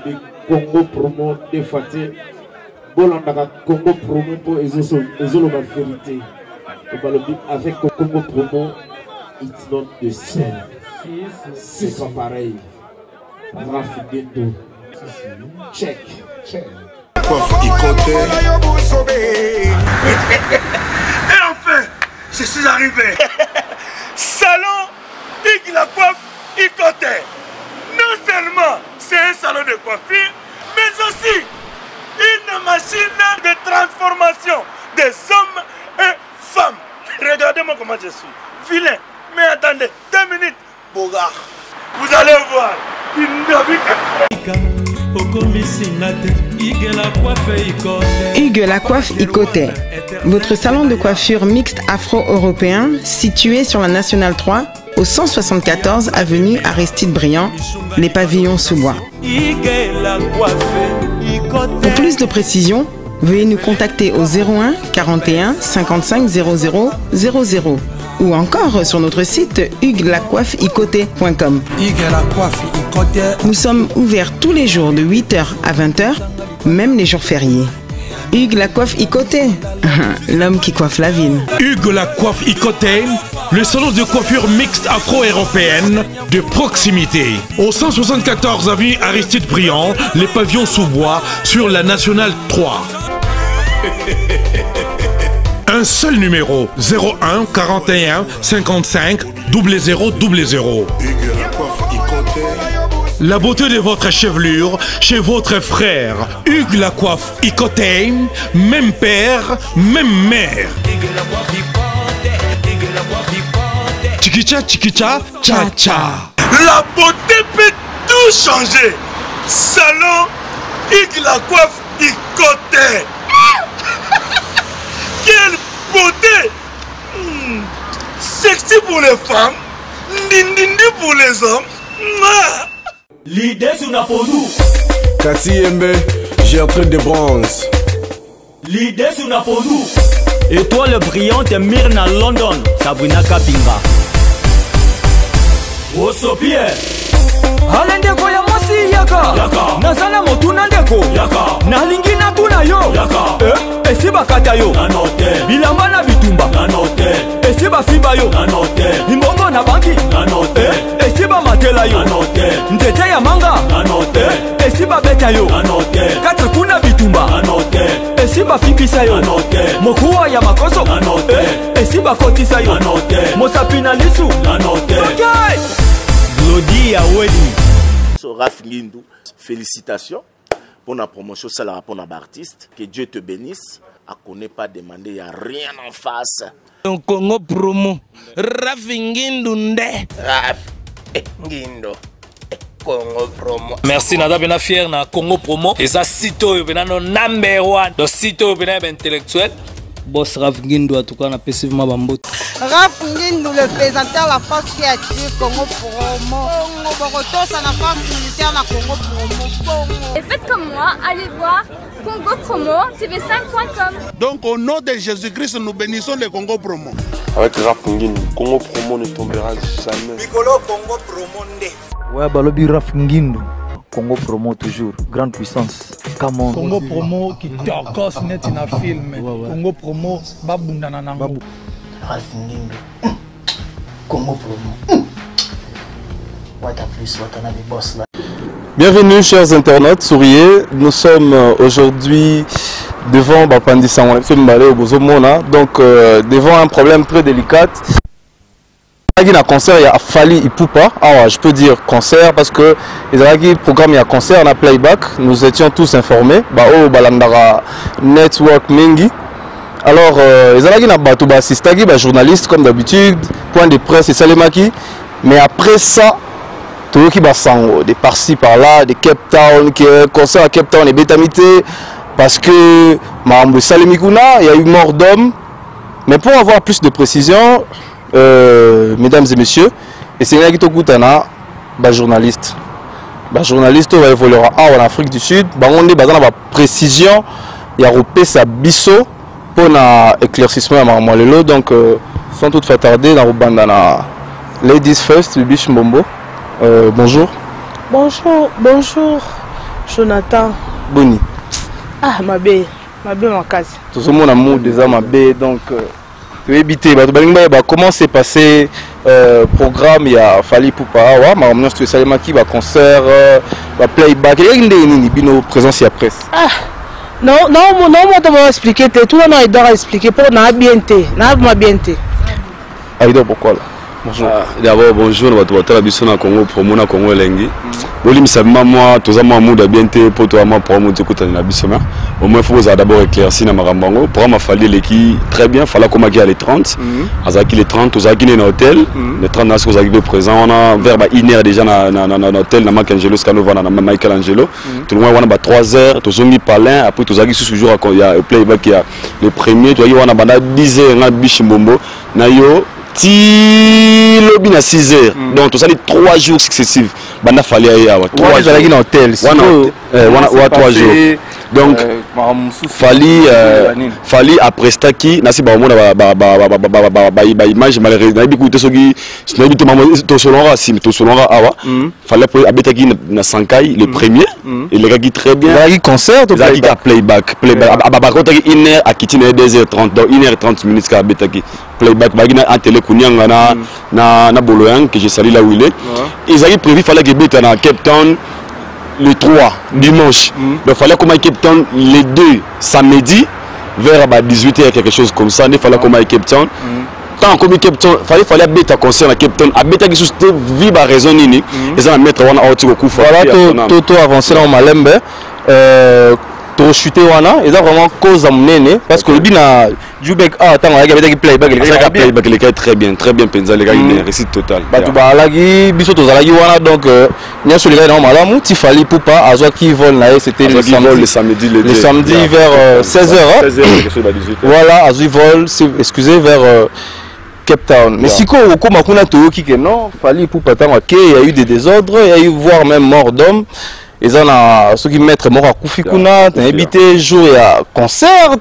balobi Congo promo de Faté. Bolandaka Congo promo pour ezoloba vérité. Balobi avec Congo promo, it's not the same. C'est pas pareil. Rafigeto. Check. Et enfin, je suis arrivé. Salon Hugues la coiffe Ikoté. Non seulement c'est un salon de coiffure, mais aussi une machine de transformation des hommes et femmes. Regardez-moi comment je suis. Vilain. Mais attendez, 2 minutes. Bogard. Vous allez voir. Hugues la coiffe Ikoté. Votre salon de coiffure mixte afro-européen situé sur la Nationale 3 au 174 avenue Aristide Briand, les pavillons sous bois. Pour plus de précisions, veuillez nous contacter au 01 41 55 00 00 ou encore sur notre site hugueslacoiffeikoté.com. Nous sommes ouverts tous les jours de 8h à 20h, même les jours fériés. Hugues la coiffe Ikoté, l'homme qui coiffe la ville. Hugues la coiffe Ikoté, le salon de coiffure mixte afro-européenne de proximité. Au 174 avenue Aristide Briand, les pavillons sous bois sur la Nationale 3. Un seul numéro, 01 41 55 00 00. La beauté de votre chevelure chez votre frère. Hugues la coiffe Ikoté, même père, même mère. Chikicha, chikicha, cha cha. La beauté peut tout changer. Salon Hugues la coiffe Ikoté. Quelle beauté! Sexy pour les femmes, ndindindi pour les hommes. L'idée sur Napolou. Kassi Yembe, Gertrude de bronze. L'idée sur Napolou. Étoile brillante Myrna London, Sabrina Kapinga. Osopie. Alendeko ya mosi yaka. Nazana motuna ndeko. Nalingi na tuna yo. Esiba kata yo. Bilamba na bitumba. Esiba fiba yo. Imbongo na banki. Esiba matela yo. Ntete ya manga. Esiba beta yo. Kata kuna bitumba. Esiba fipisa yo. Mokuwa ya makoso. Esiba kotisa yo. Mosapina lisu. Okay. Glodia Wedi. Raph Ngindou, félicitations pour la promotion, c'est la rapport d'artiste. Que Dieu te bénisse. À connaît pas demander, il n'y a rien en face. Congo promo. Raph Ngindou nde. Raph Ngindou. Congo promo. Merci nada bena fier na Congo promo. Et ça sito bena no number 1. Donc sito bena intellectuel. Boss Raph Ngindou en tout cas on a passivement bambote. Raph Ngindou, le présentateur la force créative Congo promo. Borotos à la force militaire na Congo promo. Et faites comme moi, allez voir Congo promo tv5.com. Donc au nom de Jésus-Christ, nous bénissons le Congo promo. Avec Raph Ngindou, Congo promo ne tombera jamais. Piccolo Congo promo nde. Ouais, balobi Raph Ngindou. Congo promo toujours, grande puissance. Come Congo promo qui torcos net in a film. Congo promo babundana nango. Raph Ngindou. Congo promo. Bienvenue chers internautes, souriez. Nous sommes aujourd'hui devant Bapandi Sango, donc devant un problème très délicat. Il y a un concert, il y a Fali Ipupa. Alors, je peux dire concert parce que le programme il y a concert, on a playback. Nous étions tous informés. Bao Balandara Network Mingi. Alors, il y a Batouba Sistagi, journaliste comme d'habitude, point de presse et Salemaki. Mais après ça, tout qui basango, des par-ci par-là, des Cape Town, qui est concert à Cape Town et Bétamité, parce que Mahambo Salemikuna, il y a eu mort d'homme. Mais pour avoir plus de précision, mesdames et messieurs, et c'est Nagito Koutana, journaliste. Journaliste va évoluer en Afrique du Sud. On a précision, il y a repé sa bisso pour l'éclaircissement à Marmolelo. Donc, sans toute faire tarder, dans le Ladies First, Bibish Mbombo. Bonjour. Bonjour, bonjour. Jonathan. Boni. Ah, ma belle makasi. Tout le monde a mot déjà ma belle donc tu éviter comment s'est passé programme il y a Fally Ipupa wa ma ambiance tu sais qui va concert va playback il y a une bino présence à presse. Ah. Non, moi tu vas expliquer tout le monde doit expliquer pour na bien te. Aïdo pourquoi là? Bonjour. D'abord bonjour à la biso na Congo promo na Congo lengi. Bolim sabma moi toza moi muda bien te pour toi moi promo te kota na biso na. Au moins faut d'abord éclaircir na marambango pour ma Fally leki très bien fallait comme à les 30. Azaki les 30 tozaki na hôtel. Les 30 na so arrivé présent on a vers 1h déjà na hôtel na Michelangelo Scanova na Michelangelo. Tout le monde on a 3 heures tozongi palin après tozaki sous jour il y a playback il y a le premier toi on a banda 10 heures na bichimbombo na yo ti lobby na 6 heures donc ça dit 3 jours successifs banda Fally awa 3 jours dans hôtel wana 3 jours donc Fally après staki nasi ba mona ba image malheureusement bi kuté soki sinabi to maman to solonga awa Fally après abetaki na Sankai le premier il a gagné très bien il concert il a gagné playback ba kota 1h à kitine 2h30 donc 1h30 minutes ka abetaki playback bagina en télé kunyanga na Boloyang que je salue là où il est ils avaient prévu fallait que beta na Cape Town le 3 dimanche donc fallait comme Cape Town les 2 samedi vers 18h quelque chose comme ça il fallait comme Cape Town tant comme Cape Town fallait beta concert à Cape Town à beta qui juste viva raison nini ils ont mettre wana auti ko kufa voilà to avancer dans malembe to chuter wana ils ont vraiment cause à mener parce que le bina Jubek attends il y avait playback les gars très bien penza les gars il réussite total batu ba lagi biso to zalagi wana donc nya sur les gars dans malamu ti Fally Ipupa azwa qui vol na c'était le samedi vers 16h voilà azwi vol excusez vers Cape Town mais si ko koma kuna to ki que non Fally Ipupa tant OK il y a eu des désordres il y a eu voire même mort d'homme. Ils ont ceux qui mettent mort à Koufikuna, habité jour et à concert,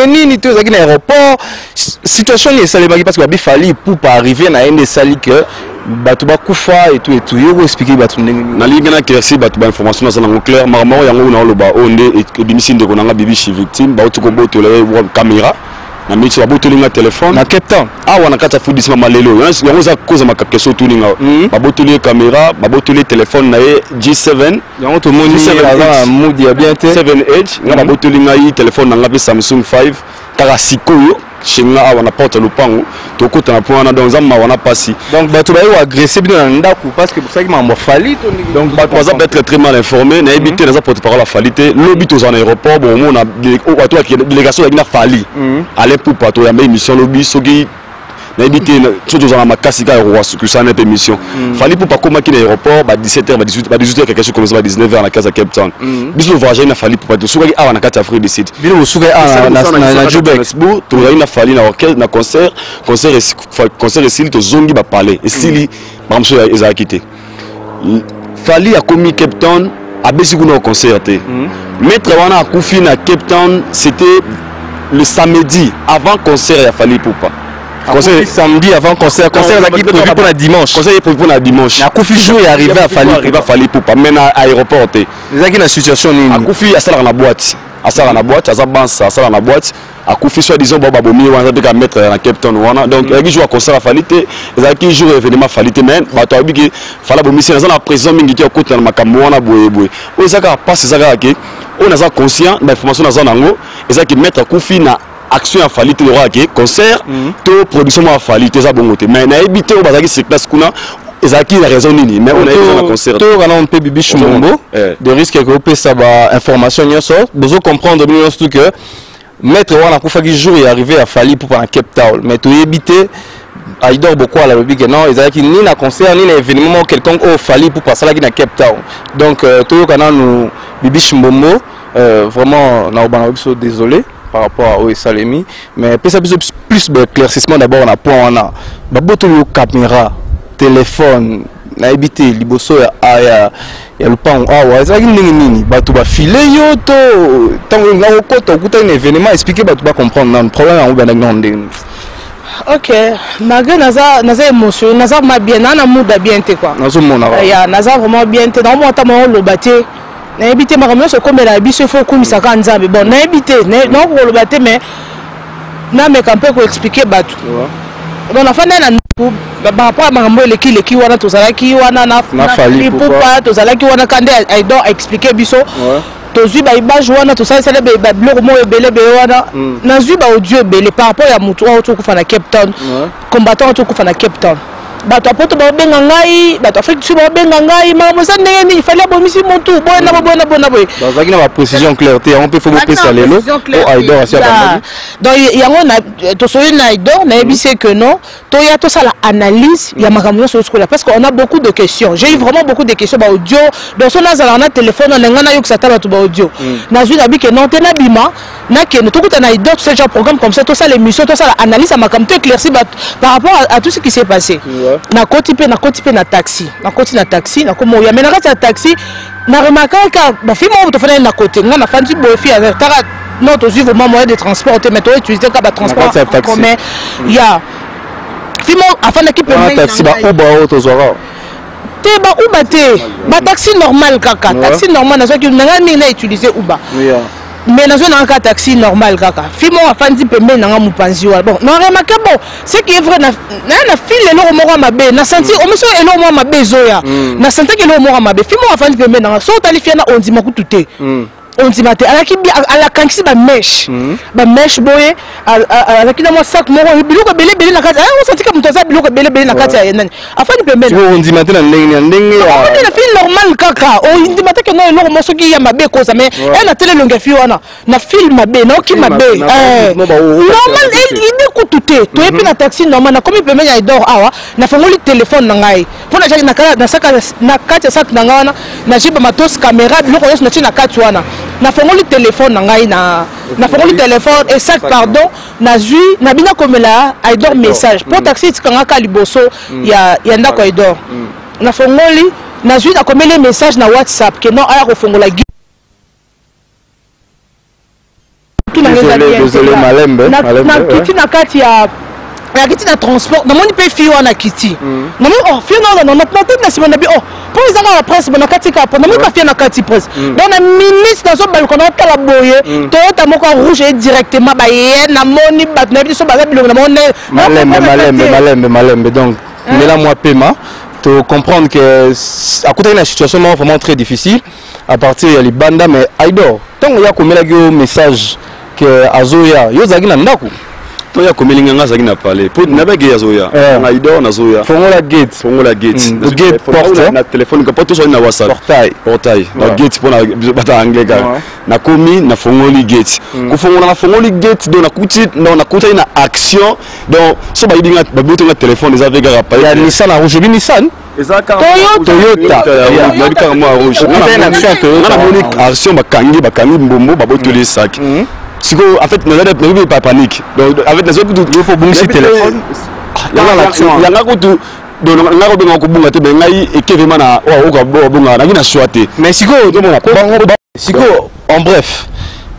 ni tout ça qui aéroport. Situation est salée parce que Fally Ipupa arriver na une sali que Batouba Koufa et tout. Yo expliquer Batou na ligne na kersi Batouba information na ngo clair marmor yango na loba onde et bimisinde ko nanga bibi chi victime ba otuko botole caméra. Na miti wa botoli na téléphone na Cape Town wana kata fudisima malelo yango za cause makakeso tuninga ba botoli caméra ba botoli téléphone na G7 yango to moni ala mood ya bien te 7 edge nga ba botoli ngai téléphone na ngapi Samsung 5 kaka sikoyo chenga wana porte lupango to kota na point na donc za ma wana pasi donc bato ba yo agresser bien na ndaku parce que pour ça qui m'a Fally donc bato za être très mal informé na éviter les porte parole à Fally te lobby to za na aéroport bon on a bato qui délégation ya Fally aller pour pato ya émission lobby soki na éviter surtout za makasi ka roi que ça na émission Fally pour pas comment qui na aéroport ba 17h ba 18h quelque chose comme ça ba 19h na casa Cape Town biso voyager na Fally pour pas to soki awa na kata Afrique du Sud bilo soki na Jubek to na Fally na orchestre na concert et s'il to zongi ba parler et s'il ba monsieur a quitté Fally a commis Cape Town a besi kuna concert te maître wana akufi na Cape Town c'était le samedi avant concert ya Fally Ipupa concert samedi avant concert qui prévu pour la dimanche concert prévu pour la dimanche na kufi jour et arrivé à Fally Ipupa mais na aéroport te ezaki na situation nini akufi asala na boîte azabansa asala na boîte akufi soit disons baba bomi wana te ka mettre na Cape Town wana donc ezaki jour concert à Fally te ezaki jour événement Fally te mais bato abiki fala bomi c'est na prison mingi ki okota na makambo wana boye o ezaka passe ezaka ke on a conscient d'information na zanango ezaki mettre akufi na action à Fally te le roi qui concert to production à Fally te za bongo te mais na ebité o bazaki c'est classe kuna ezaki la raison nini mais on a eu un concert to kana on peut bibi chumombo de risque que opé ça ba information nyoso besoin comprendre bien surtout que maître wana kufa ki jour est arrivé à Fally pour en Cape Town mais to ebité il dort beaucoup à la bibi que non ezaki ni na concert ni na événement quelconque au Fally pour passer là qui na Cape Town donc to kana nous bibi chumombo vraiment na obana désolé par rapport au Salemi mais plus d'éclaircissement d'abord on a point on a baboto yo caméra téléphone na habité liboso ya le pan awa ezaki ndenge nini bato ba filer yo to tango ngako kota okuta un événement expliquer bato ba comprendre nan problème en ben ndenge OK malgré naza émotion naza ma bien na mood bien te quoi nazo mona ya naza vraiment bien te dans mon temps lo baté na éviter makambo so comme la biso faut kumisa ka nzambe bon na éviter non ko le baté mais na me camper ko expliquer batu bon la fin na par rapport à makambo leki wana tozalaki wana na fali pourquoi tozalaki wana kande I don expliquer biso tozui ba image wana tosala ba blog mo ebele be wana nazui ba audio ebele par rapport ya mutu wa to kufa na Cape Town combattant to kufa na Cape Town bato apoto ba benga ngai bato Afrique du Sud ba benga ngai makambo ça ndenge ni fallait bomisi montu bona boy bazaki na ba précision clarté on peut faut pesa lelo o Aidor asia bandi donc yango na to soyi na Aidor na ebise que non to ya to sala analyse ya makambo so skola parce qu'on a beaucoup de questions j'ai eu vraiment beaucoup de questions ba audio donc so na zala na téléphone on ngana yo kusata bato ba audio na zui na bi que non tena bima na que to kuta na Aidor ce genre programme comme ça to sala émission to sala analyse à makambo to éclairci par rapport à tout ce qui s'est passé na koti pe na taxi na komo ya mena kati ya taxi na remarqué ka ba fi mo to fana na côté nga na fandi bo fi avec tara non to suivre moyen de transport mais to utiliser ka ba transport commun ya fi mo afana ki pe taxi ba Uber to zora te ba Uber te ba taxi normal kaka taxi normal na so ki nga mi na utiliser Uber mais na zone en taxi normal kaka fimo afandi pembe na mupanzi wa bon non remarqué bon c'est qui est vrai na file le moko mabe na senti o meso elo mo mabe zoya na senti que le moko mabe fimo afandi pembe na so talifia na ondima kutute ondima te alaki bi ala kankisi ba mesh boye alaki na mo sac moko biloko belé na kati on senti que mutaza biloko belé na kati ya nani afandi pembe na ondima te na ndenge na file normal kaka o ondima te que non elo mo soki ya mabe koza mais elle a télé longue fi wana na film mabe na oki mabe normal il kutute to epi na taxi normal na komi pembe ya Aidor awa na fongoli téléphone na ngai pona jaki na saka na kati sac na ngana na jiba matos caméra biloko yeso na tina kati wana na fongoli téléphone na ngai na fongoli téléphone et sac pardon na zui na bina komela Aidor message pour taxi tikanga ka liboso ya ndako Aidor na fongoli na zui na komele message na WhatsApp que non aya ko fongola désolé malembe na kiti na kati ya kiti na transport na moni pe fi wana kiti na moni fi na tête na sima na bi pour les gens la presse na kati ka na moni pa fi na kati presse donc na minute na so balcon na tala boye Toyota moko rouge directement ba ye na moni bat na bi so ba biloko na moni malembe donc mais là moi paiement to comprendre que à côté d'une situation vraiment très difficile à partir de banda mais Aidor tant il y a comme là message que azoya yo zagi na ndako to ya komelinga nga zagi na parler pour na bege azoya na Aidor na zoya fongola gate porte na téléphone ka poto so na WhatsApp portail na gate pour na bata anglais na komi na fongoli gate ko fongola na fongoli gate do na kuti na action donc so ba yibinga ba boto na téléphone les avec rappel ya Nissan na rouge Nissan Toyota rouge action bakangi mbombo baboto les sacs en fait nous pas panique donc avec les autres il faut bondir téléphone il y a kutu donc ngako benga ko bunga te bengai ekevema na o bunga na choité mais siko en bref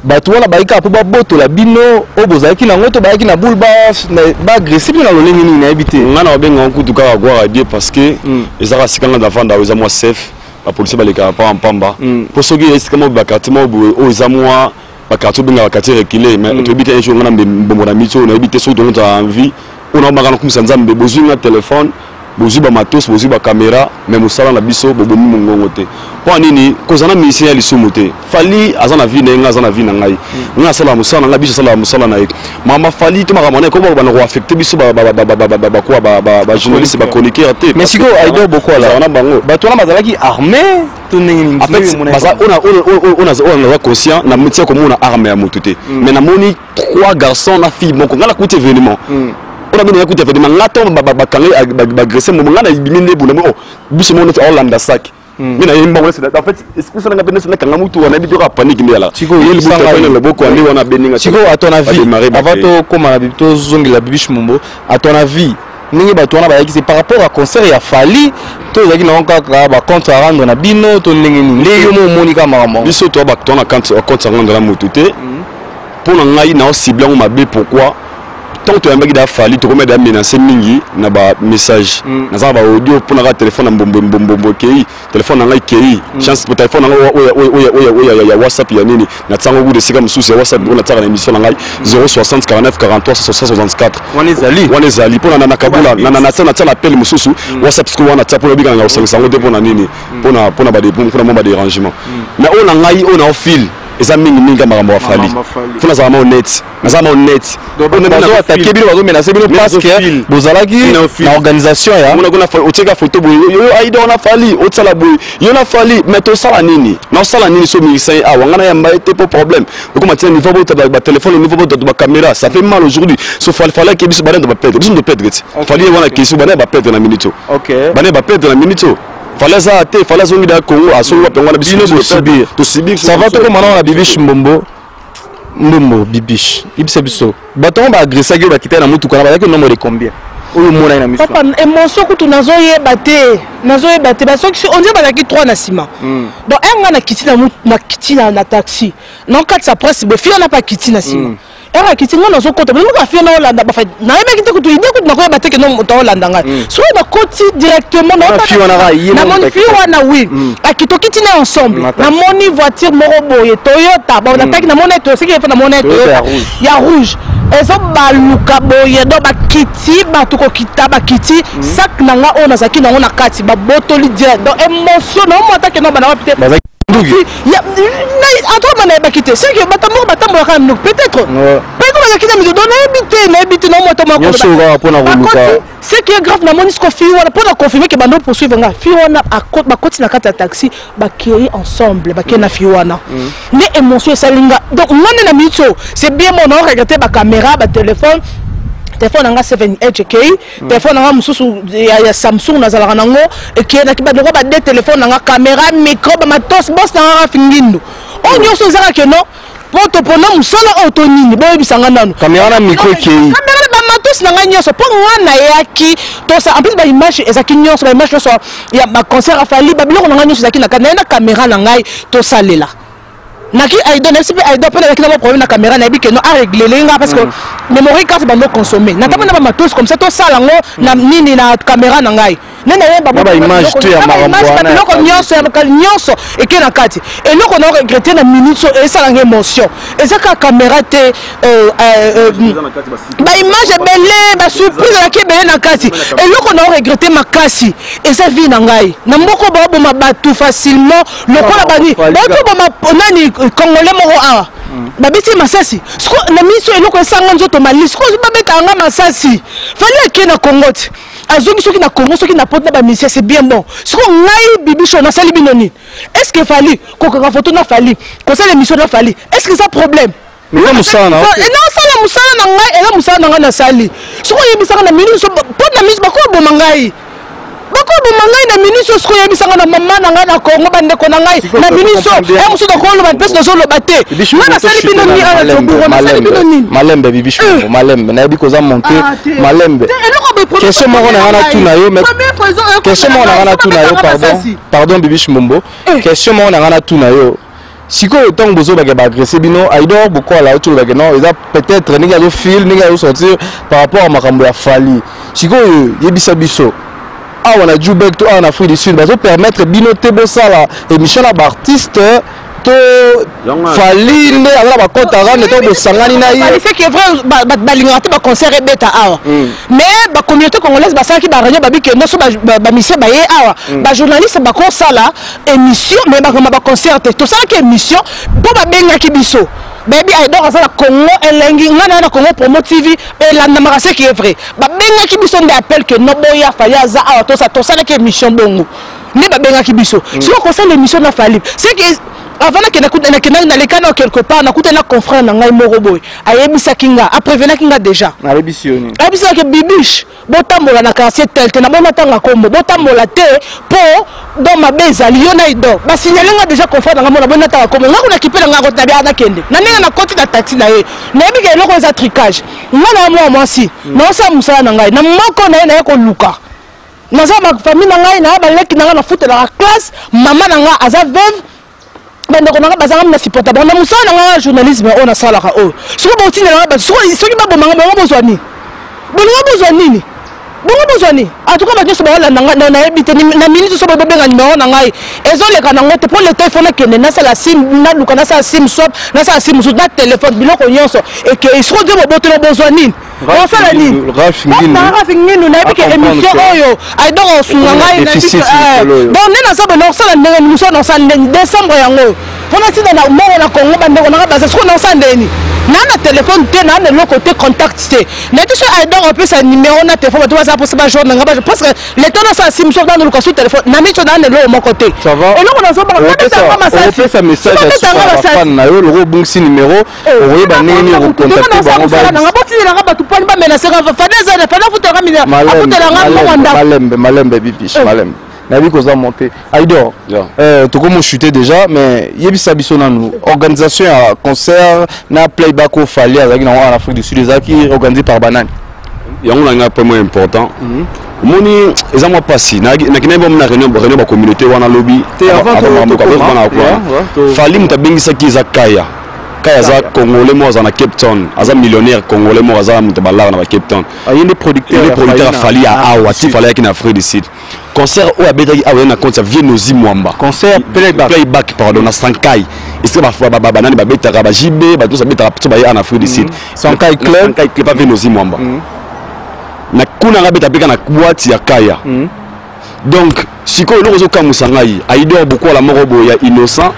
bato wana baika po baboto la bino obozaki na ngoto bayaki na boule ba agresser na lolenge ni na habité ngana benga kutu ka gloire à Dieu parce que ezaka sikanga d'avant za moi safe la police baleka pa en pamba pour ceux qui est comme bakatima o za moi bakatu benga bakati reculer mais to bité un jour ngana mbombo na mito na bité so donc en vie on a magana kumisa nzambe bozu na téléphone bozu ba matos bozu ba caméra mais musala na biso bobomi mongongo te po nini kozana mission ya lisumu te fali azana vie na azana vie na ngai nga sala musala na biso sala musala na ye mama fali to makamona ko ba no affecter biso ba journaliste ba chroniqueur te mais siko Aidor beaucoup là on a bango bato na bazalaki armé to nini en fait on a conscient na mutia ko mona armé ya mututé mais na moni trois garçons na fille moko ngala kuti événement on a bien écouté événement ngato bakanga agresser mo ngana ibimine bu na biso mo no Hollande sac mais na yimba wala en fait est-ce que ça n'a pas nécessairement kanga mutu wana bi doka panique mais là siko il sanga le boko ali wana beninga siko à ton avis avant to comme na bito zongi la bibish mumbo à ton avis ningi bato wana bayaki c'est par rapport à concert ya Fali to zaki na kaka ba compte à rendre na bino to ndenge ni ndenge mo monika makambo biso to ba to na compte à rendre na mututé pour na ngai na cibler ma bé pourquoi tant que tu as fallu tu remets menacer mingi na ba message na ba audio pour na téléphone mbombo kei téléphone na kei chance pour téléphone na WhatsApp ya nini na tsango bu de sika mususu ya WhatsApp na tsaka na émission na 060 49 43 64 wana ezali pour na kabula na tsana appel mususu WhatsApp ko wana tsapo bika na sango de pour na nini pour na ba de dérangement mais on a ngai on a fil eza mingi makambo ya fali funa za ma honnête nazama honnête on est bazo attaquer bino bazo menacer bino parce que bozalaki na organisation ya on a kuna oteka photo boy yo aida on a fali otsala boy yo na fali mais to sala nini na sala nini so mi sai a wangana ya mbaete pour problème comme tu niveau ba téléphone niveau de ba caméra ça fait mal aujourd'hui so fallait que biso bana de ba perdre biso de perdre fallait wana question bana ba perdre na minute OK bana ba perdre na minute fallait ça até fallait zongi da Congo a solo pe ngwana biso to subir ça va to comme na bibish mbombo bibish ibisa biso baton ba agresser que ba quitter na mutu kana ba que nombre de combien oyo mona na mission papa émotion kutu nazoyeba te ba soki on dit ba ki 3 na sima donc enga na kiti na taxi non quand ça presse be fi on n'a pas kiti na sima era kiti ngona zo kota muka fi na olanda ba fa na yeba kiti kutu ide kutu na ko ba te que non to olanda nga so na koti directement na mon fi wana oui akito kiti na ensemble na moni voiture moro boye Toyota ba na taki na moni to siki fa na moni Toyota ya rouge ezo baluka boye do bakiti batuko kitaba kiti sak nanga ona zaki na ona kati ba botoli direct donc émotion non mota que non bana pité ya entre mana bakité c'est que batamo quand même peut-être peut-être bakité mais donner habiter non mota mako c'est qui est grave na monisco fi wana pour confirmer que bando poursuivre nga fi wana ba koti na kata taxi ba créer ensemble ba kena fi wana ne émotion salinga donc on na mito c'est bien mon on regarder ba caméra ba téléphone nanga 7H kei téléphone nanga mususu ya Samsung na zalaka nango et qui na kiba ndoko ba de téléphone nanga caméra micro ba matos boss nanga fingindo on nyoso zaka que non poto pona musala autonini boye bisanga nanu caméra na micro kei caméra ba matos nanga nyoso po ngana yaki to ça en plus ba image ezaki nyoso ba image nyoso ya ba concert afali ba biloko nanga nyoso zaki na caméra nanga to salela naki aido na sipe aido pena kina ba problème na caméra na bi que non a régler lenga parce que memory card ba no consommer na taba na ba matos comme ça to sala ngo na nini na caméra na ngai nene ba image to ya marambwana loko nyonso ya bakal nyonso et que na kati et loko na regretter na minute so et sala émotion et ça ka caméra te ba image belé ba surprise na ke belé na kati et loko na regretter makasi et ça vie na ngai na mboko ba bo mabatu facilement lokola bani ba to ba nani congolais moko awa babeti masasi siko na miso eloko esanga nzoto malisi siko babeta anga masasi fallait que na Congo azongi soki na Congo soki na porte na ba mission c'est bien bon siko ngai bibicho na sali binoni est-ce que fallait ko ka photo na fallait ko ça l'émission na fallait est-ce que ça problème mais comme ça non sala musala na ngai ela musala na ngai na sali siko yebisanga na minuso porte na mission bako bo mangai bako bo mangai na minuso siko yebisanga na mama na ngai na Congo bande ko na ngai na minuso e muso ko lo ba pese no zo lo bate na sali binoni ala to buro na sali binoni malembe bibicho malembe na yebi ko za monter malembe question mo na ngana tu na yo mais question mo na ngana tu na yo pardon bibicho mombo question mo na ngana tu na yo siko autant bozo ba agresser bino aido beaucoup la autre ba non ils a peut-être ninga yo fil ninga yo sortir par rapport à makambo ya fali siko yebisa biso ah on a du bec to en Afrique du Sud ba permettre bino te bosala et Michel artiste to fali nde ala ba kota rande to bosangani na ye c'est que vrai ba lingata ba concert beta awa mais ba communauté congolaise ba saki ba radio ba bi que non so ba mission ba ye awa ba journaliste ba ko sala émission mais ba concert to sala que émission po ba benga ki biso baby aidora ça la Congo elengi ngana na Congo Promo TV et la namarase qui est vrai ba benga ki biso nde appelle que no boya faya za awa to ça que émission bongo ne ba benga ki biso si on concerne l'émission na fali c'est que avant que na lekana quelque part na kuta na confrère na ngai moko boy ayebisa kinga aprevena kinga déjà na rebisioni ayebisa que bibiche botambola na quartier tel te na bona tanga kombo botambola te po do mabeza liona ido ba signaler nga déjà confrère na bona bona tanga kombo nga kuna kipela nga kota bia na kende na ninga na koti na taxi na ye na yebi ke loko za tricage nga na moi si na sa musala na ngai na moko na ye na ko luka na za ma famille na ngai na ba leki na nga na foot la classe mama na nga aza veuve bande ko na bazanga na supportable na musala na journalisme on a sala ka o soko boti na ba soko ba bomanga ba bozwani bolingo bozwa nini bongo bozwa nini en tout cas bato nyonso baolanda nayebi te na minute so babenga numéro na ngai ezoleka nango te mpo leta ifona kende nasala sim naluka nasala sim swap nasala sim mosusu na telefone biloko nyonso eke soko nde bobotelo bozwa nini osala nini rafinginu nayebi ke émission oyo aidoko osunga ngai donc nde naza bana osala ndenge émission na osala ndeni décembre yango mpona ntina na moko na congo bandeko nanga basa soko na osala ndeni na téléphone te na eloko te contact te neti so aidoko opesa numéro na téléphone bato baza mposa bajour nanga parce que leto nasala sim so na luka su téléphone na miso na eloko moko te eloko nazopesa message na yo loko obungisi numéro okoyeba ndenge okocontacte bango nanga botinelanga bato mponi bamenaseka fada futelanga mbongo ndako malembe bibiche malembe nabi koza monté Aïdor tokomo chuter déjà mais yebisa biso nanu organisation ya concert na playback au fali azaki na en Afrique du Sud ezaki organisé par Banani yango na nga point important moni eza moi passi na kina bo na réunion ba communauté wana lobby te avant fali mutabingisaki eza kaya za congolais mo za na Cape Town aza millionnaire congolais mo za mutabalara na Cape Town ayende producteur fali a awa ti faliaki na Afrique du Sud concert o abetaki awa na compte Vienozi Mwamba concert playback pardon na Sankai ici ba banani ba betaka ba JB ba tous betaka to ba en Afrique du Sud Sankai club pas Vienozi Mwamba na kuna ngabeta peka na boîte ya kaya donc siko loko zo kamusangai Aïdor beaucoup la morobo ya innocent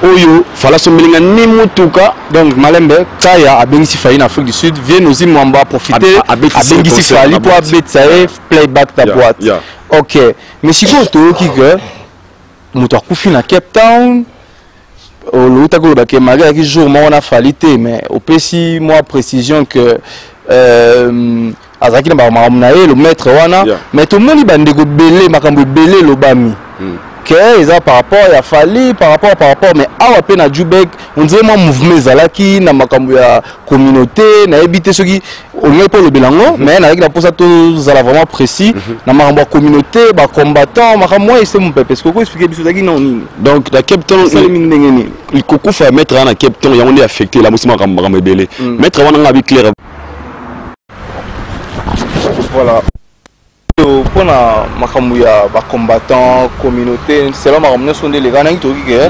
oyo fala sombelinga ni mutuka donc malembe kaya abengisi fali na Afrique du Sud Vienozi Mwamba profiter abengisi fali pour abetsa playback ta boîte ok mais siko toyoki que moto akufi na Cape Town oluta ko ba ke malgré que jour mo na fali te mais opesi moi précision que azaki na ba makamuna le maître wana mais to moni bandeko belé makambo belé lobami que ça par rapport à Fali par rapport mais awa pe na Jubek on dirait moi mouvement ezalaki na makambo ya communauté na éviter ceux qui on est pas le bilango mais avec la pour ça tout ça vraiment précis na makambo ya communauté ba combattant makambo et c'est mon peuple parce que quoi expliquer biso zaki non donc la Cape Town il koko fa mettre na Cape Town ya on est affecté la musima makambo ebele mettre wana ngabi clair voilà pour la makambo ya ba combattant communauté c'est là makambo sont des gars ngi toki que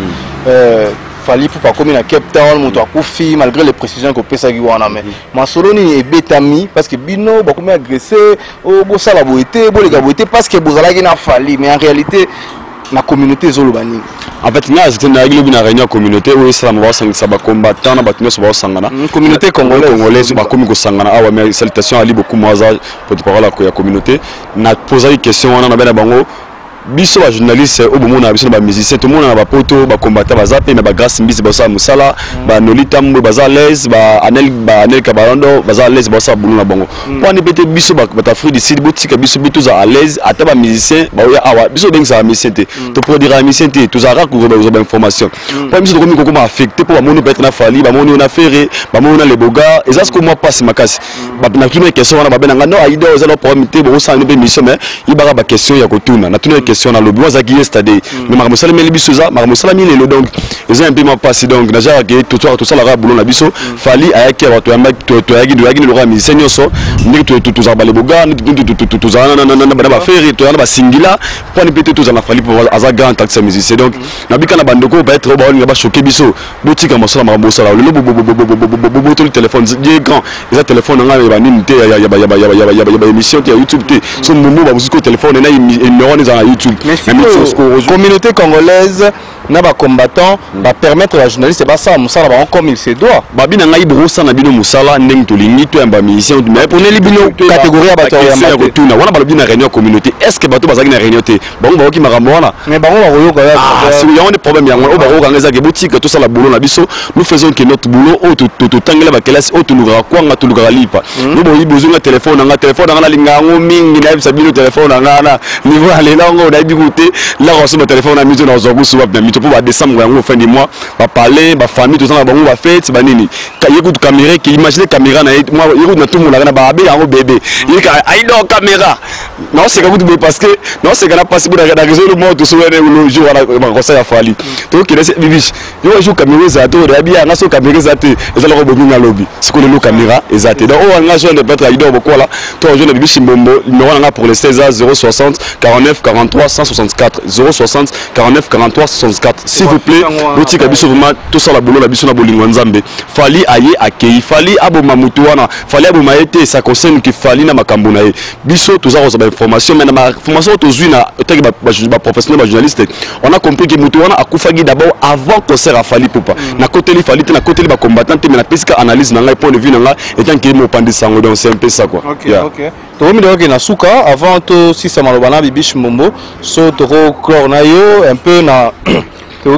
fali pour pas comme na Cape Town moto akufi malgré les précisions que pesa ki wana mais masoloni e betami parce que bino ba comme agressé o bo sala boité bo les gars boité parce que bozala ki na fali mais en réalité la communauté zolobani en fait nga c'était na réunion na réunion communauté où ça m'a sangisa ba combattant na batino so ba sangana communauté congolaise ba komi ko sangana awa mais salutation ali beaucoup moi pour parler la communauté na poser une question wana na bana bango biso ba journaliste au bomo na biso ba musicien tout monde na ba poto ba combattant ba zape mais ba grâce mbisi ba sa musala ba nolita mbo ba za l'aise ba anel kabarondo ba za l'aise ba sa bulu na bango pour ne péter biso ba ta Afrique du Sud botika biso bitu za à l'aise ata ba musicien ba ya awa biso deng sa musicien te to produire un musicien te to za ra ko ba information pour biso ko mi ko ma affecté pour ba moni peut-être na fali ba moni na ferré ba moni na les boga et ça ce que moi passe makasi ba na tuna question wana ba benanga no Aïdor za lo problème te bo sa no be mission mais ibara ba question ya ko tuna na tuna question na lobby wazaki yesterday mais makambo salameli biso za makambo salameli lelo donc ils ont un peu ma passé donc déjà que tout ça la boulot na biso fali ayaki wato to yaki le roi musicien nyoso ndi to za bale boga to za na ba faire to na ba singila pour ne peut-être to za na fali pour aza grand taxi musicien donc na bika na bandoko ba être ba ba choquer biso botika mosala makambo sala le to le téléphone est grand les téléphone nga ba nini te ya émission te YouTube te so momo ba musique téléphone na numéro ni za YouTube. Communauté congolaise na ba combattant va permettre à la journaliste ba ça musala ba comme il se doit ba bina ngai brosa na bino musala ndeng to lingi to ba musicien mais pour les bino catégorie ba to ya kotuna wana ba bina réunion communauté est-ce que bato bazaki na réunion te ba ngo ki makambo wana mais ba ngo ba yoka si il y a des problèmes ya ngo ba ngo ngeza ke boutique tout ça la boulot na biso nous faisons que notre boulot au to tangela ba classe au to lugara kwanga to lugara lipa nous bo yibozunga téléphone nga linga ngo mingi na bisa bino téléphone nga na niveau ale longo na bikute la reçu mon téléphone na mizo na zogu suba na mito pour décembre fin du mois va parler va famille tout ça va fête ba nini écoute caméra qui imagine caméra na moi écoute na tout monde na ba bébé il ai donc caméra non c'est que parce que non c'est qu'on a passé pour la raison le monde tout sur le jour on conseil à Fali donc il est bibiche yo joue caméra za to rabia na so caméra za te ezala ko bomi na lobby c'est que le caméra ezate donc on a jeune peut-être à idor beaucoup là toi jeune bibiche mbombo numéro na pour les 16 060 49 43 164 060 49 43 164 s'il vous plaît boutique biso vraiment tout ça la boulot la biso na bolingo nzambe Fali aye akei Fali aboma mutu wana Fali aboma ete ça concerne que Fali na makambo na ye biso tout ça ba information mais na information tozui na teki ba professionnel ba journaliste on a compris que mutu wana akufagi d'abord avant concert à Fali Poupa na côté li Fali na côté li ba combattant mais na pesika analyse na ngai point de vue na ngai étant que mo pandi sango donc c'est un peu ça quoi. OK. Tomi de na suka avant to si ça malobana bibiche mombo so toro clore na yo un peu na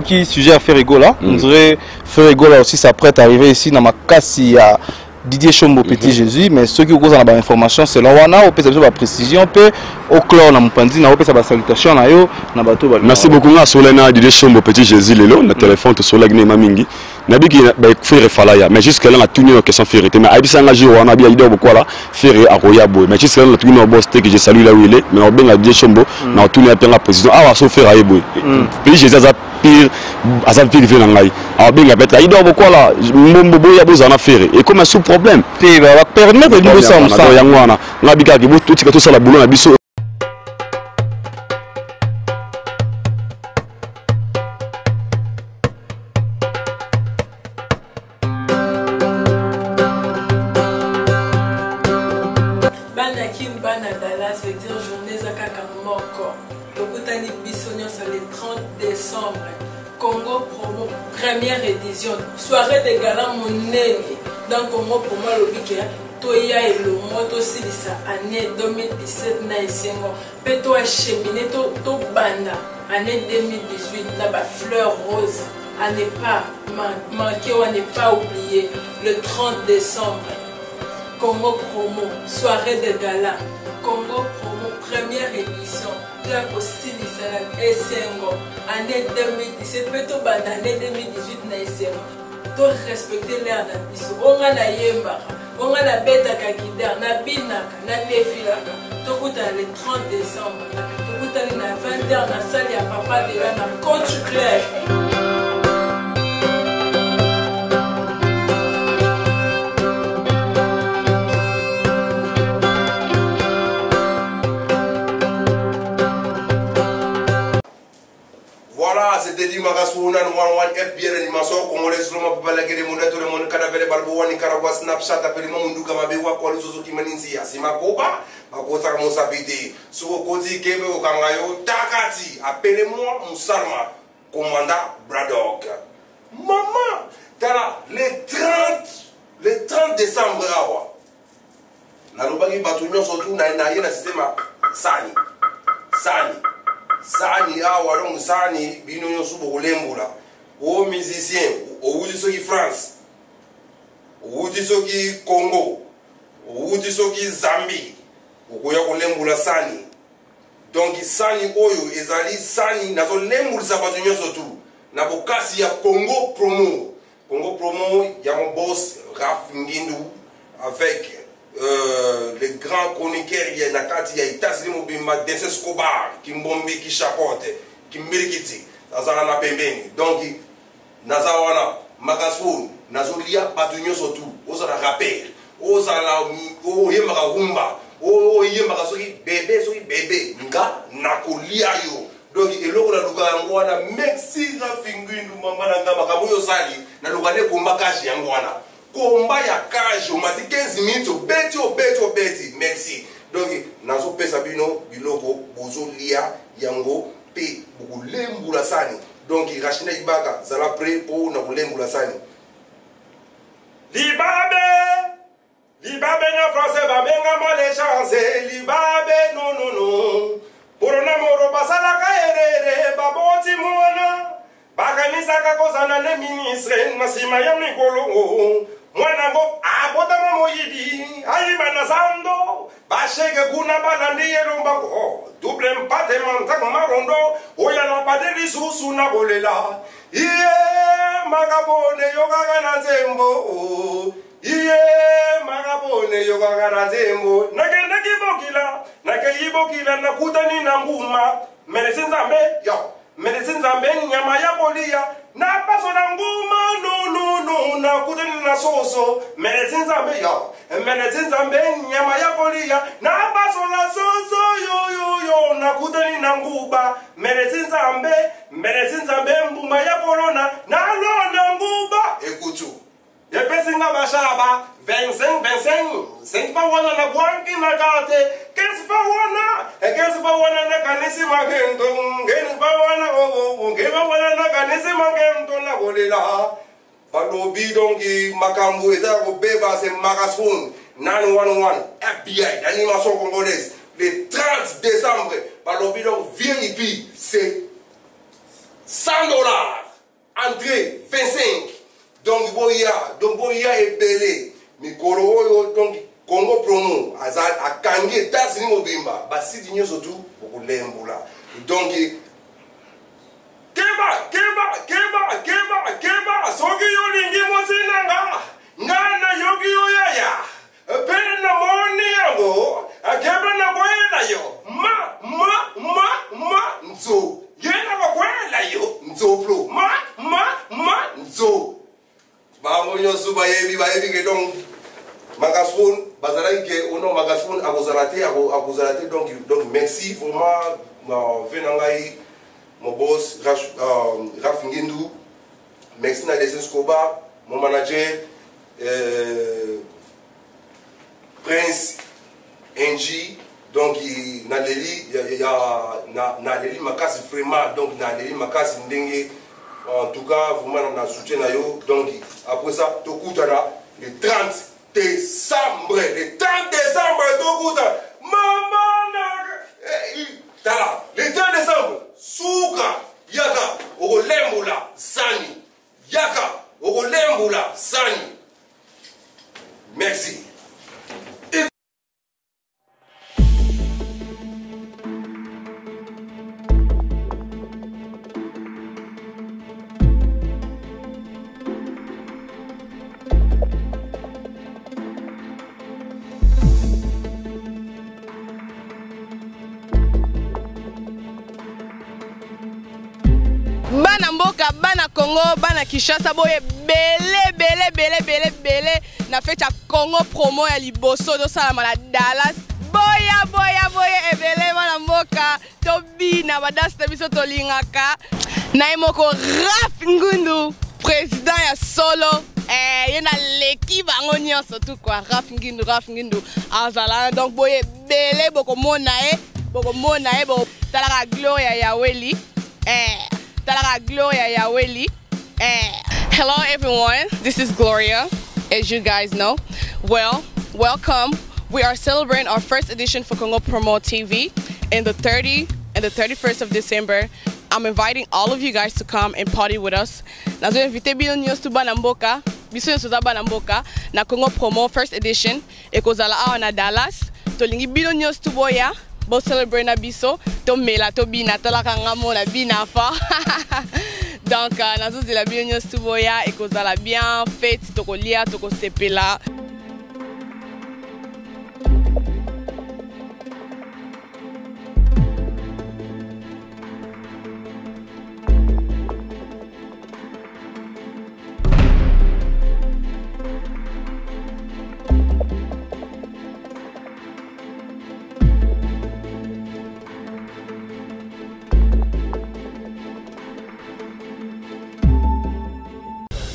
qui sujet à faire rigolo là on dirait faire rigolo aussi ça prête à arriver ici dans ma casse il y a Didier Chombo Petit Jésus mais ceux qui ont la information selon wana on peut savoir la précision peut au clore na mpandi na peut savoir salutation na yo na bato ba merci beaucoup na solena Didier Chombo Petit Jésus lelo na téléphone to sola gné mamingi na biki ba faire falaya mais jusque là na tuni une question férité mais abisa nga jour wana bi idor beaucoup là faire a roya boy mais jusque là na tuni no boss que je salue là où il est mais on benga Didier Chombo na tuni a la précision ah so faire aye boy Petit Jésus za pire asa pire vient ngai a benga peut-être idor beaucoup là mbombo boya bozana faire et comme sous problème te va permettre de nous ça yangwana ngabika ki tout tika tout ça la boulot na biso bana Dallas veut dire journée zakaka moko tokutani biso nyonso le 30 décembre Congo promo première édition soirée de gala monene dans Congo promo lobike toya elomo tosilisa année 2017 na esengo pe to acheminer to banda année 2018 na ba fleur rose à ne pas manquer ou à ne pas oublier le 30 décembre Congo promo soirée de gala Congo promo première édition la possibilité esengo année 2017 pe to banda année 2018 na esengo to respecter l'air na biso onga na yembaka onga na betaka guitare na binaka na defilaka tokutana le 30 décembre tokutani na 20h na salle ya papa de la na coach clair. C'était dit Magaspouna, One FBR animation, Congolais, Loma Balagé, Monato, le monde Cadavre, Balboa, Nicaragua, Snapchat, Appelé Mundu Kamabewa, Kwalizo Kimaninzia, Simakoba, Makota Monsabidi, Soukodi, Kebe, Okangayo, Takati, appelez-moi Moussarma, commandant Braddock. Maman, t'as les 30 décembre, Nalobagi Batounon, surtout, n'a rien à système Sani. Sani awa donc Sani bino nyoso bolembula o musicien o wuti soki France o wuti soki Congo o wuti soki Zambie o koya kolembula Sani donc Sani oyo ezali Sani nazo lembulisa bato nyoso tu na bokasi ya Congo promo ya mon boss Raf Ngindu avec les grands chroniqueurs, il y a Nakati, il y a Itasli Mobimba, Desse Escobar, Kimbombe, qui chapote, Kimbirikiti, Nazarana Pembeni. Donc, Nazawana, Magaspoun, Nazolia, Patunyo Sotou, Ozala Rappel, Ozala, Oyemara Rumba, Oyemara Soki bébé, Nga, Nakolia yo. Donc, et l'eau la Luka merci Rafinguindu, Mamana, Makabuyo Sali, Nalugane Kumbakashi Yangwana. Combat ya cage, on m'a dit 15 minutes, au bêti, merci. Donc, nazo pesa bino, biloko, bozo lia, yango, pe, beaucoup lembula sani. Donc, Rachina Ibaka, ça l'a prêt pour na lembula sani. Libabe na français, va benga mal les chances. Libabe, non. Pour un amour, basala kaere, baboti mona. Bakamisa kakozana ne ministre, nasima ya mikolo. Mwanango botama moyidi ayima na zando bashege kuna balandi yelombango double mpate mantak marondo oya na badeli susu na bolela iye magabone yoga na zembo iye magabone yoga na zembo nagenda kibokila nakutani na nguma medecin zambe yo medecin zambe nyama ya bolia na paso na nguma no nakutani na soso medecin zambe yo medecin zambe nyama ya bolia na paso na soso yo nakutani na nguba medecin zambe mbuma ya corona na londa nguba ekutu yepesinga bashaba 25 pa wana na bwanki na kate 15 pa wana na kanisi magento 15 pa wana na kanisi magento na bolela balobi donki makambu eza ko beba se magasun 911 FBI d'animation congolaise le 30 décembre balobi donc VIP c'est $100 entrée 25 donc boya est belé mikolo oyo donc Congo promo azal akangi etats-unis mobimba basi dinyo surtout okulembula donc keba soki yolingi mosinanga ngana yoki oyaya pene na moni yango akeba na kwela yo ma nzo yena kwa kwela yo nzo pro ma nzo bango nyosu bayebi ke donc magaspon bazalaki ke ono magaspon akozalate donc merci vraiment venangai mon boss Raf Ngindu merci na Desen Skoba mon manager Prince NG donc na leli na leli makasi vraiment donc na leli makasi ndenge en tout cas vraiment na soutien na yo donc après ça tokutana le 30 décembre tokuta mama tala le 30 décembre suka yaka okolembula sani merci. Bana mboka, bana Congo, bana Kinshasa boye belé na fête ya Congo promo ya liboso do sala mala Dallas boya ebele bana mboka tobina badasta biso tolingaka na imoko Raf Ngundu président ya solo yena leki bango nyonso tout quoi Raf Ngundu azala donc boye belé boko mona e bo talaka gloria ya weli Hello everyone, this is Gloria, as you guys know. Well, welcome. We are celebrating our first edition for Congo Promo TV in the 30th and the 31st of December. I'm inviting all of you guys to come and party with us. Nazo invite bino nyonso banamboka, biso nyonso banamboka na Congo Promo first edition ekozala awa na Dallas. Tolingi bino nyonso boya. Bo celebrate na biso to mela to bina talaka ngamo na bina fa donc nazo zela bien nyonso boya ekozala bien fête to kolia to ko sepela.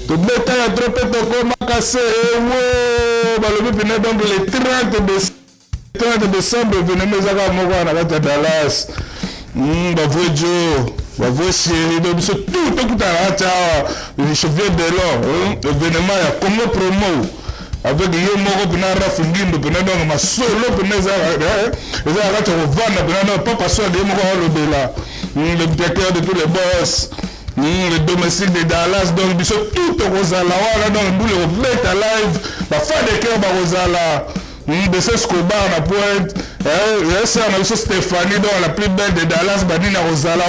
Tobeta ya trope tokoma kase balobi pene donc le 30 décembre venez ezaka moko na kati ya Dallas bavue jo bavue chéri donc biso tout tokutana kati awa chevalier de l'or événement ya Congo Promo avec yo moko pena Raf Ngindu pena donc masolo pena ezaka kati ya kovanda pena donc papa so de moko alobela le directeur de tous les boss le domestique de Dallas, donc biso tout Rosala, donc nous le mettre live, la fin de cœur Rosala, de ce Scobar na pointe, c'est on a aussi Stéphanie, donc la plus belle de Dallas, Banina Rosala,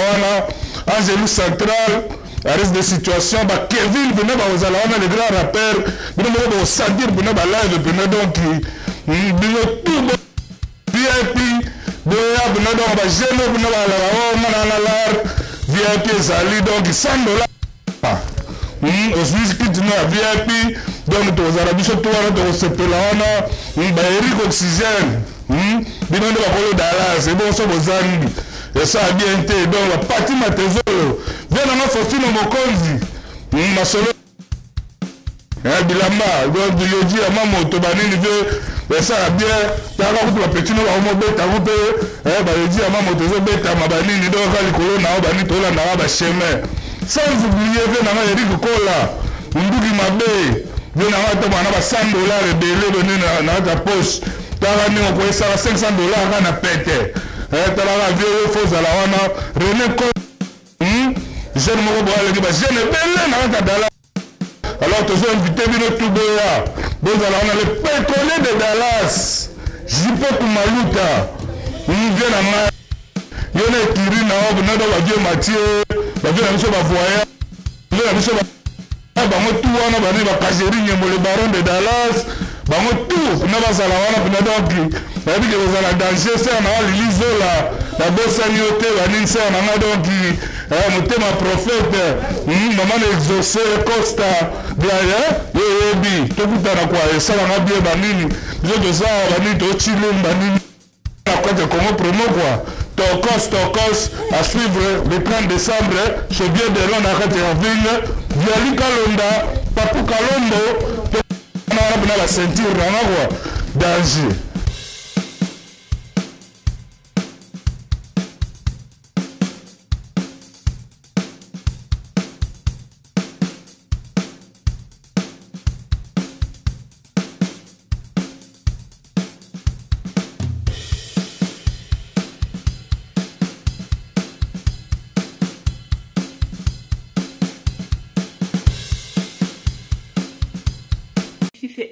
Angélou Central, à risque de situation, Kevin venait Rosala, le grand rappeur, venait Sadir venait live, venait donc tout VIP, venait donc Géno venait VIP Zali, donc $100. Aussi, qui dit à VIP, donc aux Arabes, surtout à la Eric Oxygène, bino de la Dallas, c'est bon, ça vous a et ça a bien été. Donc, la partie ma trésor, viens dans ma fortune au Mokonzi, ma solo, Bilamba, donc, Yodi, à ma moto, et ça a bien, t'as raconté la petite, on m'a bête, Yodi, à ma moto, bête, à ma banine, donc, à l'école, on a banni, tout là, on a un chemin. Sans oublier, viens dans Eric Kola, Nduki Mabe, viens dans ma $100 de délai dans ta poche. Tarani on peut ça $500 on a pété. Tarara vieux faux à la wana René Ko. Je ne me vois le gars, je ne belle na Dallas. Alors tu es invité vino tout boya. Bon alors on a le pétrolier de Dallas. Jipe Kumaluta. Vient na ma. Yona kiri na obo na do ba vieux Mathieu. Ba vieux na so ba voyage. Le so ba bango tout wana ba ni ba kajeri nyemo le baron de Dallas. Bango tout na bazala wana pina donc ba bi ke bazala danger c'est na l'Élysée là la bossa nyote ba ni c'est na donc motema prophète maman exaucé Costa bien bi to kutana kwa ça na bien ba nini je ça ba ni to chilumba nini quoi de Congo promo quoi Tokos à suivre le 30 décembre c'est bien de l'on arrête en ville Viali Kalonda Papu Kalombo on a la ceinture on a danger.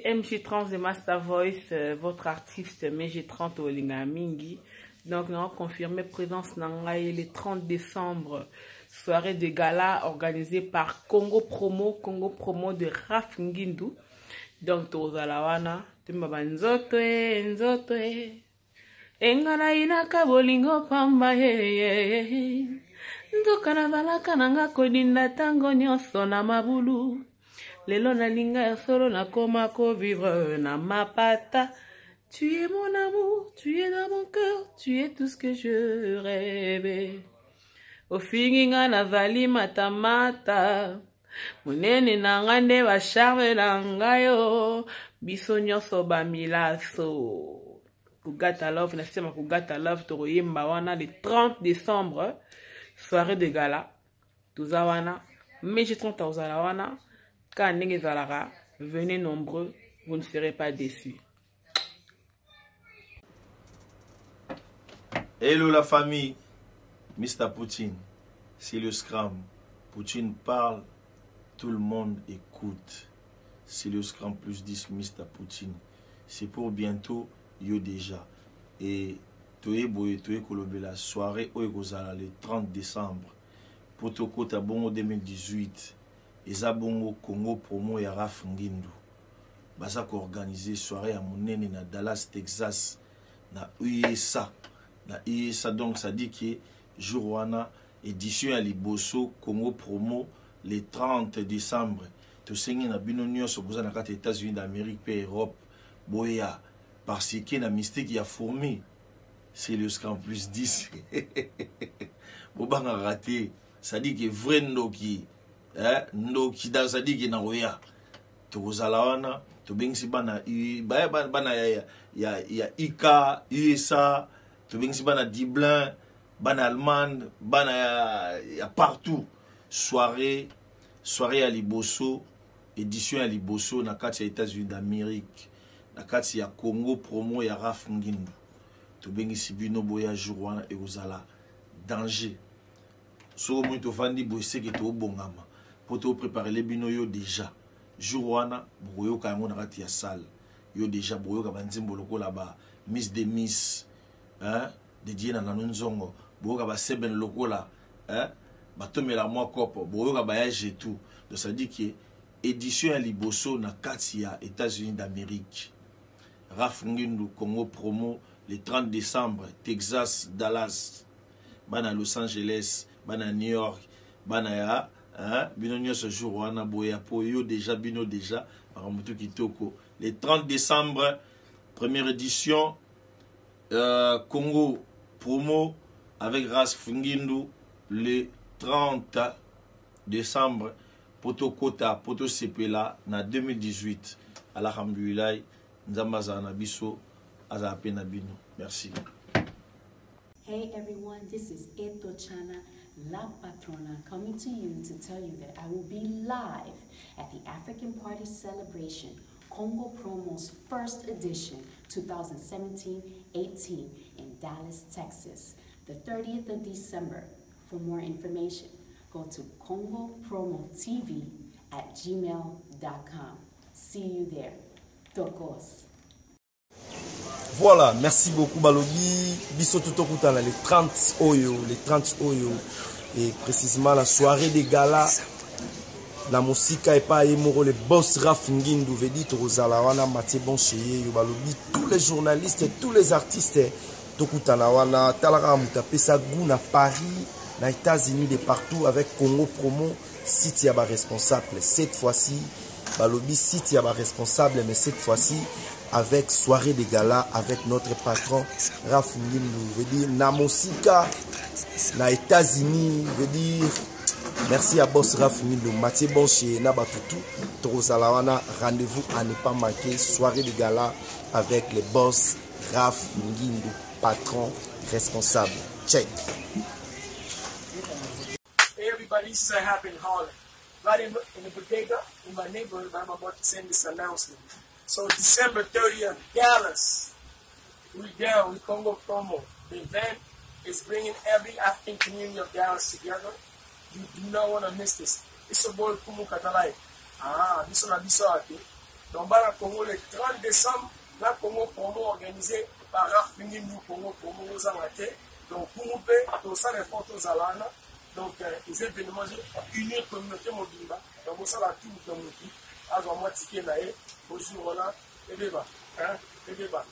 MG30 de Master Voice, votre artiste MG30 au Lingamingi. Donc, nous avons confirmé présence Nangaï le 30 décembre, soirée de gala organisée par Congo Promo de Raf Ngindu. Donc, Tozalawana, Timbaba Nzoto, Engana Inaka Bolingo Pamba, Ndokana Valaka Nanga Kodinda Tango Nyoso na Mabulu. Lelo na linga ya solo na koma ko vivre na mapata. Tu es mon amour, tu es dans mon cœur, tu es tout ce que je rêvais. Au finginga na vali matamata. Munene na ngande wa charme na ngayo. Biso nyonso ba milaso. Kugata Love, na sema Kugata Love toroyemba wana le 30 décembre. Soirée de gala. Tuzawana. MG30 wana. Quand venez nombreux, vous ne serez pas déçus. Hello la famille, Mr. Poutine, c'est le Scrum. Poutine parle, tout le monde écoute. C'est le Scrum plus 10, Mr. Poutine. C'est pour bientôt, yo déjà. Et Toye Boye, Toye Kolobe, la soirée Oegozala le 30 décembre. Potoko Tabongo 2018. Ezabongo Congo Promo ya Raf Ngindu. Baza ko organiser soirée à Monene na Dallas, Texas, na USA. Na USA donc ça dit que jour wana édition à Liboso Congo Promo le 30 décembre. To sengi na bino nyonso boza na kati États-Unis d'Amérique et Europe. Boya parce que na mystique ya fourmi. C'est le Scrum plus 10. Bobanga raté. Ça dit que vrai ndoki ndo kida sadiki na roya tozala wana to bengisi bana bana ya Ika USA to bengisi bana Dublin bana Allemagne bana ya partout soirée à Liboso édition à Liboso na kati ya États-Unis d'Amérique na kati ya Congo Promo ya Raf Ngindu to bengisi bino boya jour wana e ozala danger so mo to fandi bosse ke to bongama pour te préparer les bino yo déjà jour wana boyo ka ngo na kati ya salle yo déjà boyo ka banzimbo loko là-bas miss de miss hein de diena na nzongo boyo ka ba seben loko là hein batomela mwa kopo boyo ka voyage et tout donc ça dit que édition ya liboso na kati ya États-Unis d'Amérique Raf Ngindu Congo promo le 30 décembre Texas Dallas bana Los Angeles bana New York bana ya hein bino ce jour wana boya po yo déjà bino déjà paramutu kitoko le 30 décembre première édition Congo promo avec Raf Ngindu le 30 décembre Poto Kota, Poto Sepela, na 2018. Alhamdulillah, Nzambaza Nabiso, Azape Nabino. Merci. Hey everyone, this is Eto Chana, La Patrona, coming to you to tell you that I will be live at the African Party Celebration, Congo Promo's first edition, 2017-18 in Dallas, Texas, the 30th of December. For more information, go to congopromotv@gmail.com. See you there. Tokos. Voilà, merci beaucoup Balobi. Biso Tutokutana, les 30 Oyo, et précisément la soirée des galas. La musique est pas émoro, le boss Raf Ngindu, Vedi Torozalawana, Mathieu Boncheye, Balobi, tous les journalistes et tous les artistes. Tokutana wana, Talara Moutapesa Gouna, Paris. Aux États-Unis, de partout, avec Congo Promo, City Yaba responsable. Cette fois-ci, Balobi City Yaba responsable, mais cette fois-ci, avec soirée de gala, avec notre patron, Raf Ngindu, veut dire Namosika, aux États-Unis, veut dire merci à boss Raf Ngindu, Mathieu Bonché, Nabatutu, Torozalawana, rendez-vous à ne pas manquer, soirée de gala, avec le boss Raf Ngindu, patron responsable. Check. Everybody, this is a happen in Harlem. Right in the bodega in my neighborhood, I'm about to send this announcement. So December 30th, Dallas, we down with Congo Promo. The event is bringing every African community of Dallas together. You do not want to miss this. It's a boy Kumu Katalai. This one a Bissau. Donc, dans Congo, le 30 décembre, la Congo Promo organisé par Raf Ngindu Congo Promo aux Amatés. Donc, Kumu Pe, tout ça, les photos à l'ana. Donc, les événements unis communauté mobile. Donc, ça va tout le monde. Alors, moi, ticket là, bonjour, voilà, et débat, et débat.